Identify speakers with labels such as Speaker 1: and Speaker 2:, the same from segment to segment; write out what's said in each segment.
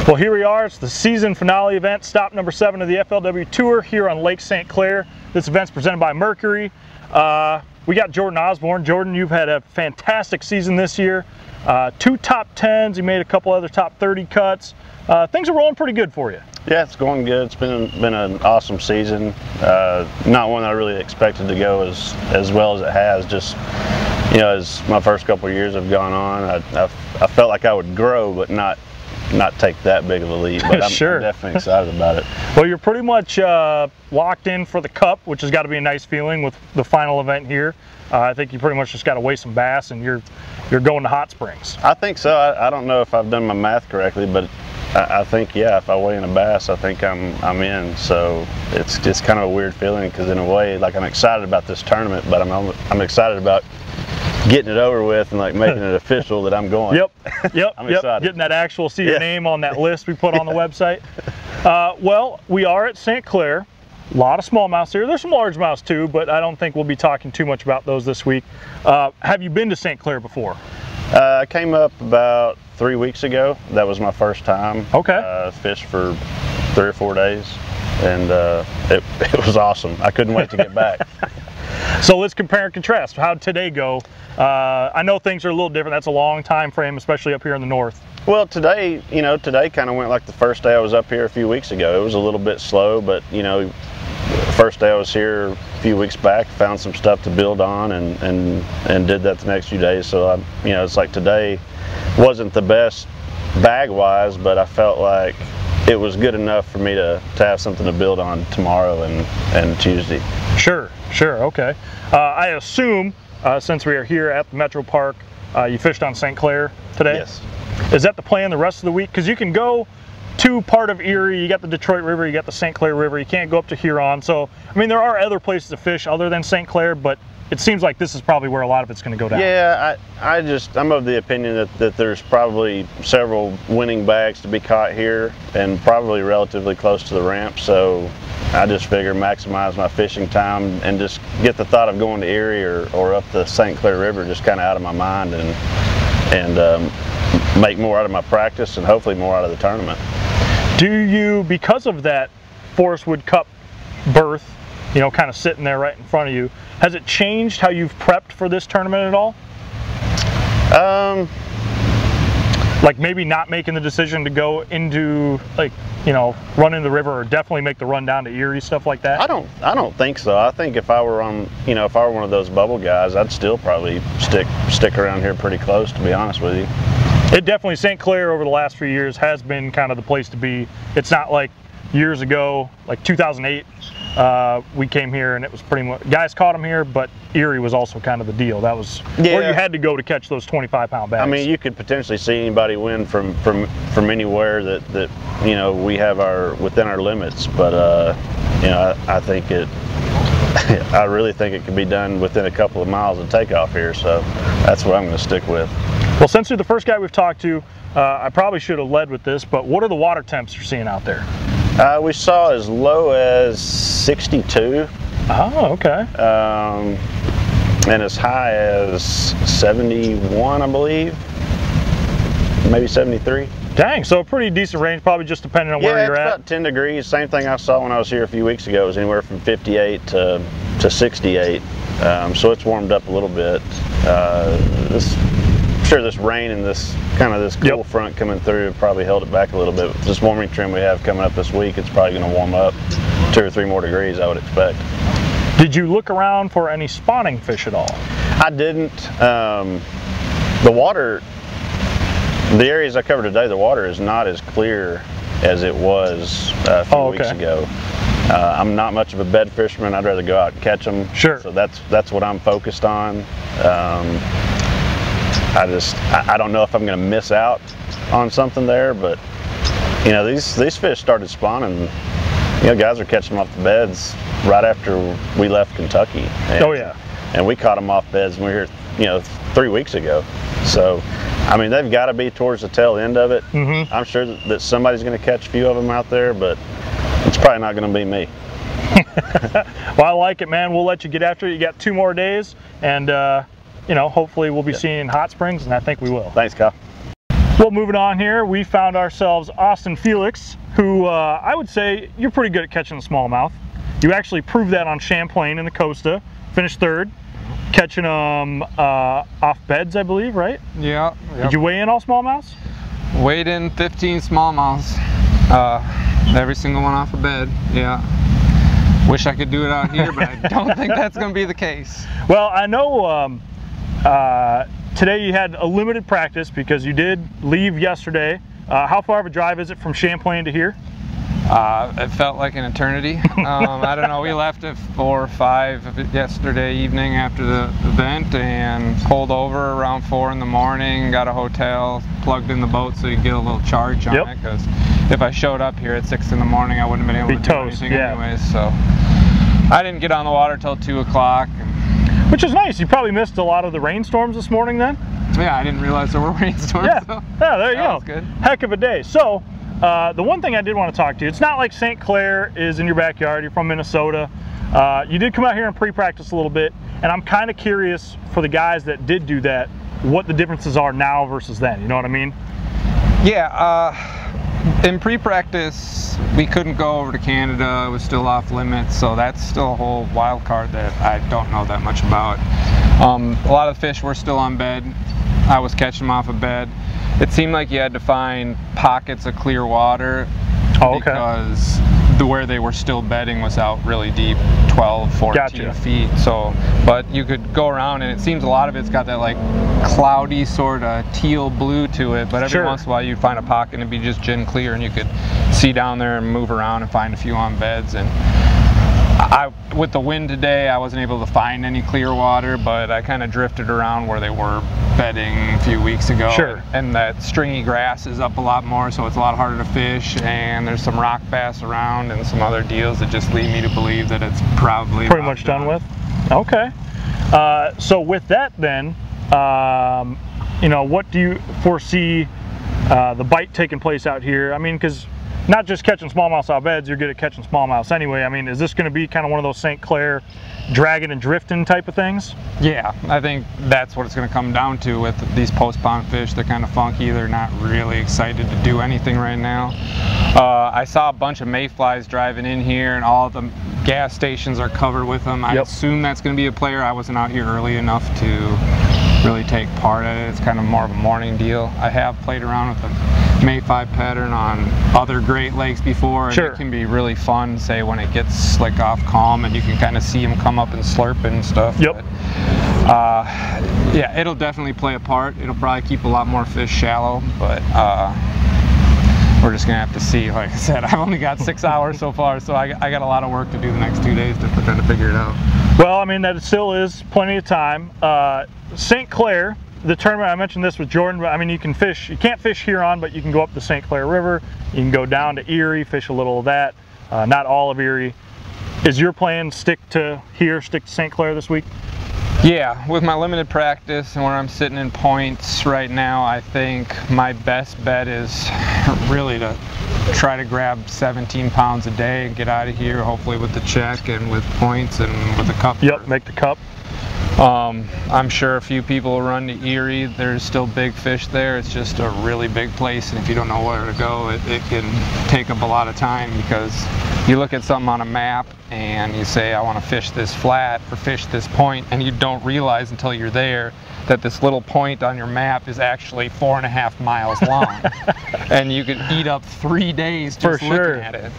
Speaker 1: Well, here we are. It's the season finale event, stop number 7 of the FLW Tour here on Lake St. Clair. This event's presented by Mercury. We got Jordan Osborne. Jordan, you've had a fantastic season this year. 2 top 10s, you made a couple other top 30 cuts. Things are rolling pretty good for you.
Speaker 2: Yeah, it's going good. It's been an awesome season. Not one I really expected to go as well as it has. Just, you know, as my first couple of years have gone on, I felt like I would grow, but not take that big of a leap. But I'm definitely excited about it.
Speaker 1: Well, you're pretty much locked in for the Cup, which has got to be a nice feeling with the final event here. I think you pretty much just got to weigh some bass, and you're going to Hot Springs.
Speaker 2: I think so. I don't know if I've done my math correctly, but I think, yeah, if I weigh in a bass, I think I'm in. So it's just kind of a weird feeling, because in a way, like, I'm excited about this tournament, but I'm excited about getting it over with and like making it official that I'm going.
Speaker 1: Yep.
Speaker 2: I'm excited.
Speaker 1: Getting that actual your name on that list we put on the website. Well, we are at St. Clair. A lot of smallmouths here. There's some largemouths too, but I don't think we'll be talking too much about those this week. Have you been to St. Clair before?
Speaker 2: I came up about 3 weeks ago. That was my first time.
Speaker 1: Okay.
Speaker 2: Fished for 3 or 4 days, and it was awesome. I couldn't wait to get back.
Speaker 1: So let's compare and contrast. How'd today go? I know things are a little different. That's a long time frame, especially up here in the north.
Speaker 2: Well, today kind of went like the first day I was up here a few weeks ago. It was a little bit slow, but you know, first day I was here a few weeks back, found some stuff to build on, and did that the next few days. So you know, it's like today wasn't the best bag wise, but I felt like it was good enough for me to have something to build on tomorrow and Tuesday.
Speaker 1: Sure, okay. I assume since we are here at the Metro Park, you fished on St. Clair today?
Speaker 2: Yes.
Speaker 1: Is that the plan the rest of the week? Because you can go to part of Erie, you got the Detroit River, you got the St. Clair River, you can't go up to Huron. So, I mean, there are other places to fish other than St. Clair, but it seems like this is probably where a lot of it's going to go down.
Speaker 2: Yeah, I'm of the opinion that there's probably several winning bags to be caught here, and probably relatively close to the ramp. So I just figure maximize my fishing time and just get the thought of going to Erie or up the St. Clair River just kind of out of my mind, and make more out of my practice and hopefully more out of the tournament.
Speaker 1: Do you, because of that Forest Wood Cup berth, you know, kind of sitting there right in front of you, has it changed how you've prepped for this tournament at all? Like maybe not making the decision to go into, like, you know, run into the river, or definitely make the run down to Erie, stuff like that?
Speaker 2: I don't think so. I think if I were on, you know, if I were one of those bubble guys, I'd still probably stick around here pretty close, to be honest with you.
Speaker 1: It definitely, St. Clair over the last few years has been kind of the place to be. It's not like years ago, like 2008, we came here and it was pretty much, guys caught them here, but Erie was also kind of the deal. That was where you had to go to catch those 25-pound bags.
Speaker 2: I mean, you could potentially see anybody win from anywhere that you know, we have within our limits, but you know, I think I really think it could be done within a couple of miles of takeoff here, so that's what I'm going to stick with.
Speaker 1: Well, since you're the first guy we've talked to, I probably should have led with this, but what are the water temps you're seeing out there?
Speaker 2: We saw as low as 62.
Speaker 1: Oh, okay.
Speaker 2: And as high as 71, I believe. Maybe 73.
Speaker 1: Dang, so a pretty decent range, probably just depending on where you're at.
Speaker 2: Yeah, it's about 10 degrees. Same thing I saw when I was here a few weeks ago. It was anywhere from 58 to 68. So it's warmed up a little bit. I'm sure this rain and this cool front coming through probably held it back a little bit. With this warming trend we have coming up this week, it's probably going to warm up 2 or 3 more degrees, I would expect.
Speaker 1: Did you look around for any spawning fish at all?
Speaker 2: I didn't. The water, the areas I covered today, the water is not as clear as it was a few weeks ago. I'm not much of a bed fisherman. I'd rather go out and catch them.
Speaker 1: Sure.
Speaker 2: So that's what I'm focused on. I don't know if I'm going to miss out on something there, but you know, these fish started spawning. You know, guys are catching them off the beds right after we left Kentucky. And, and we caught them off beds when we were here, you know, 3 weeks ago. So, I mean, they've got to be towards the tail end of it. I'm sure that somebody's going to catch a few of them out there, but it's probably not going to be me.
Speaker 1: Well, I like it, man. We'll let you get after it. You got 2 more days, and you know, hopefully we'll be seeing Hot Springs, and I think we will.
Speaker 2: Thanks, Kyle.
Speaker 1: Well, moving on here, we found ourselves Austin Felix, who I would say you're pretty good at catching the smallmouth. You actually proved that on Champlain in the Costa, finished third, catching them off beds, I believe, right?
Speaker 3: Yeah. Yep.
Speaker 1: Did you weigh in all smallmouths?
Speaker 3: Weighed in 15 smallmouths, every single one off a bed, yeah. Wish I could do it out here, but I don't think that's going to be the case.
Speaker 1: Well, I know today you had a limited practice because you did leave yesterday. How far of a drive is it from Champlain to here?
Speaker 3: It felt like an eternity. I don't know, we left at 4 or 5 yesterday evening after the event and pulled over around 4 in the morning, got a hotel, plugged in the boat so you get a little charge on it, because if I showed up here at 6 in the morning I wouldn't have been able to do anything anyways. So I didn't get on the water till 2 o'clock.
Speaker 1: Which is nice. You probably missed a lot of the rainstorms this morning then?
Speaker 3: Yeah, I didn't realize there were rainstorms.
Speaker 1: Yeah,
Speaker 3: so
Speaker 1: yeah, there you go.
Speaker 3: That's good.
Speaker 1: Heck of a day. So, the one thing I did want to talk to you, it's not like St. Clair is in your backyard. You're from Minnesota. You did come out here and pre-practice a little bit, and I'm kind of curious for the guys that did do that, what the differences are now versus then. You know what I mean?
Speaker 3: Yeah. In pre-practice, we couldn't go over to Canada. It was still off limits, so that's still a whole wild card that I don't know that much about. A lot of the fish were still on bed. I was catching them off a bed. It seemed like you had to find pockets of clear water because where they were still bedding was out really deep, 12, 14 feet. So, but you could go around and it seems a lot of it's got that like cloudy sort of teal blue to it, but every once in a while you'd find a pocket and it'd be just gin clear and you could see down there and move around and find a few on beds. And with the wind today, I wasn't able to find any clear water, but I kind of drifted around where they were bedding a few weeks ago. And that stringy grass is up a lot more, so it's a lot harder to fish, and there's some rock bass around and some other deals that just lead me to believe that it's probably
Speaker 1: pretty much done with. Okay. So with that then, you know, what do you foresee the bite taking place out here? I mean, because not just catching smallmouths out beds, you're good at catching smallmouths anyway. I mean, is this going to be kind of one of those St. Clair dragging and drifting type of things? Yeah,
Speaker 3: I think that's what it's going to come down to with these post-pond fish. They're kind of funky. They're not really excited to do anything right now. I saw a bunch of mayflies driving in here, and all the gas stations are covered with them. I assume that's going to be a player. I wasn't out here early enough to really take part in it. It's kind of more of a morning deal. I have played around with the mayfly pattern on other Great Lakes before, and it can be really fun, say when it gets slick off calm and you can kind of see them come up and slurp and stuff. But, yeah, it'll definitely play a part. It'll probably keep a lot more fish shallow, but we're just gonna have to see. Like I said, I've only got 6 hours so far, so I got a lot of work to do the next 2 days to kind of figure it out.
Speaker 1: Well, I mean, that still is plenty of time. St. Clair, the tournament, I mentioned this with Jordan, but I mean, you can fish, you can't fish Huron, but you can go up the St. Clair River, you can go down to Erie, fish a little of that, not all of Erie. Is your plan stick to here, stick to St. Clair this week?
Speaker 3: Yeah, with my limited practice and where I'm sitting in points right now, I think my best bet is really to try to grab 17 pounds a day and get out of here, hopefully with the check and with points and with the cup.
Speaker 1: Yep, make the cup.
Speaker 3: I'm sure a few people will run to Erie. There's still big fish there. It's just a really big place, and if you don't know where to go, it can take up a lot of time, because you look at something on a map and you say, I want to fish this flat or fish this point, and you don't realize until you're there that this little point on your map is actually 4.5 miles long. And you could eat up 3 days just looking at it.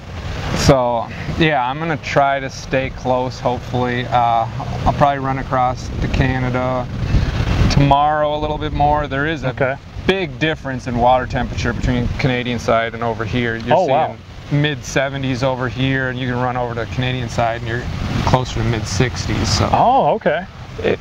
Speaker 3: So yeah, I'm gonna try to stay close, hopefully. I'll probably run across to Canada tomorrow a little bit more. There is a big difference in water temperature between Canadian side and over here. You're seeing mid-70s over here, and you can run over to the Canadian side and you're closer to mid-60s. So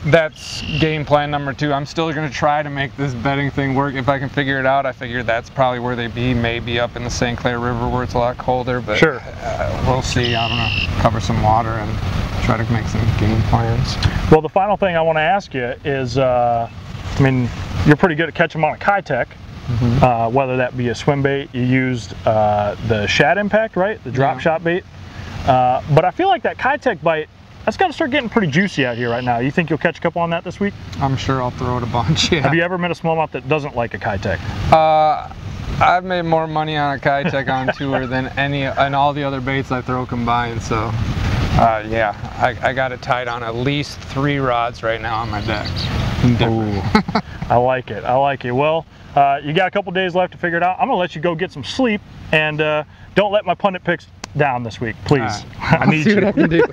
Speaker 3: that's game plan number 2. I'm still going to try to make this bedding thing work. If I can figure it out, I figure that's probably where they be, maybe up in the St. Clair River where it's a lot colder, but we'll see. I'm going to cover some water and try to make some game plans. Well, the final thing I want to ask you is, I mean, you're pretty good at catching them on a Kitech, whether that be a swim bait. You used the Shad Impact, right? The drop shot bait. But I feel like that Kitech bite
Speaker 1: that's got to start getting pretty juicy out here right now. You think you'll catch a couple on that this week?
Speaker 3: I'm sure I'll throw it a bunch, yeah.
Speaker 1: Have you ever met a smallmouth that doesn't like a Kitech?
Speaker 3: I've made more money on a Kitech on tour than and all the other baits I throw combined, so yeah, I got it tied on at least 3 rods right now on my deck.
Speaker 1: Ooh, I like it. I like it. Well, you got a couple days left to figure it out. I'm gonna let you go get some sleep, and don't let my pundit picks down this week, please.
Speaker 3: Right.
Speaker 1: I need
Speaker 3: See
Speaker 1: you.
Speaker 3: what I can do.